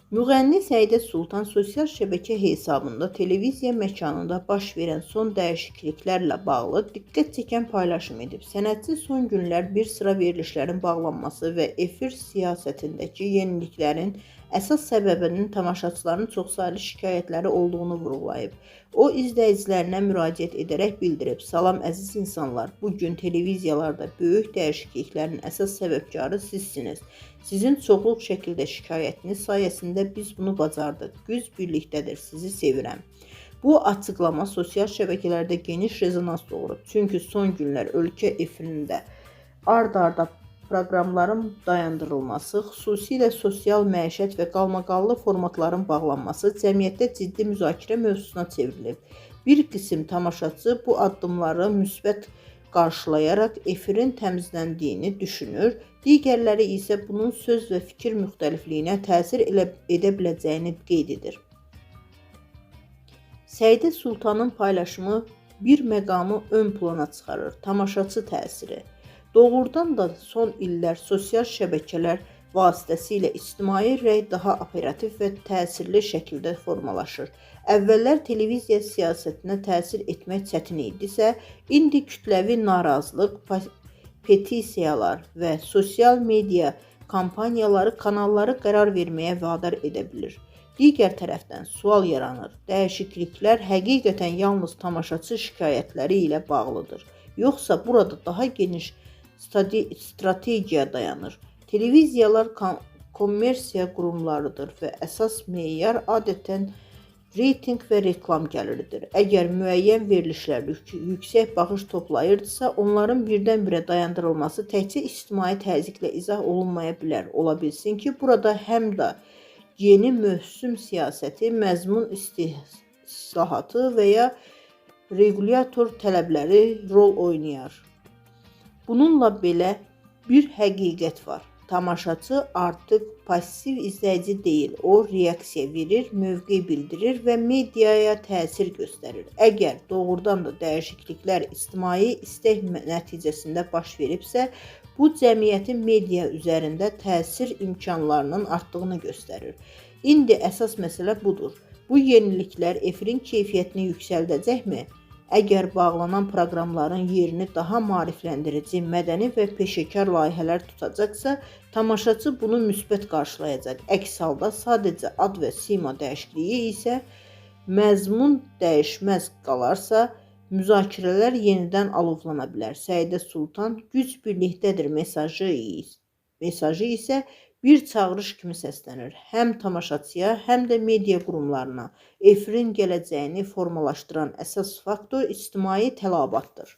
Müğənni Səidə Sultan sosial şəbəkə hesabında televiziya məkanında baş verən son dəyişikliklərlə bağlı diqqət çəkən paylaşım edib. Sənətçi son günlər bir sıra verilişlərin bağlanması və efir siyasətindəki yeniliklərin əsas səbəbinin tamaşaçıların çoxsaylı şikayətləri olduğunu vurğulayıb. O, izləyicilərinə müraciət edərək bildirib: "Salam əziz insanlar, bugün televiziyalarda böyük dəyişikliklərin əsas səbəbkarı sizsiniz. Sizin çoxluq şəkildə şikayətiniz sayəsində biz bunu bacardıq. Güc birlikdədir, sizi sevirəm." Bu açıqlama sosial şəbəkələrdə geniş rezonans doğurub. Çünki son günlər ölkə efirində ard-arda proqramların dayandırılması, xüsusilə sosial məişət və qalmaqallı formatların bağlanması cəmiyyətdə ciddi müzakirə mövzusuna çevrilib. Bir qism tamaşaçı bu addımları müsbət qarşılayaraq efirin təmizləndiyini düşünür, digərləri isə bunun söz və fikir müxtəlifliyinə təsir edə biləcəyini qeyd edir. Səidə Sultanın paylaşımı bir məqamı ön plana çıxarır: tamaşaçı təsiri. Doğrudan da son illər sosial şəbəkələr vasitəsilə ictimai rəy daha operativ və təsirli şəkildə formalaşır. Əvvəllər televiziya siyasətinə təsir etmək çətin idisə, indi kütləvi narazılıq, petisiyalar və sosial media kampaniyaları kanalları qərar verməyə vadar edə bilir. Digər tərəfdən sual yaranır: dəyişikliklər həqiqətən yalnız tamaşaçı şikayətləri ilə bağlıdır, yoxsa burada daha geniş strategiya dayanır? Televiziyalar kommersiya qurumlarıdır və əsas meyar adətən reytinq və reklam gəliridir. Əgər müəyyən verilişlər yüksək baxış toplayırdısa, onların birdən-birə dayandırılması təkcə ictimai təzyiqlə izah olunmaya bilər. Ola bilsin ki, burada həm də yeni mövsüm siyasəti, məzmun islahatı və ya regulyator tələbləri rol oynayar. Bununla belə bir həqiqət var: tamaşaçı artıq passiv izləyici deyil, o reaksiya verir, mövqe bildirir və mediaya təsir göstərir. Əgər doğrudan da dəyişikliklər ictimai istək nəticəsində baş veribsə, bu cəmiyyətin media üzərində təsir imkanlarının artdığını göstərir. İndi əsas məsələ budur: bu yeniliklər efirin keyfiyyətini yüksəldəcəkmi? Əgər bağlanan proqramların yerini daha maarifləndirici, mədəni və peşəkar layihələr tutacaqsa, tamaşaçı bunu müsbət qarşılayacaq. Əks halda sadəcə ad və sima dəyişikliyi isə məzmun dəyişməz qalarsa, müzakirələr yenidən alovlana bilər. Səidə Sultan güc birlikdədir mesajı isə bir çağırış kimi səslənir. Həm tamaşaçıya, həm də media qurumlarına. Efirin gələcəyini formalaşdıran əsas faktor ictimai tələbatdır.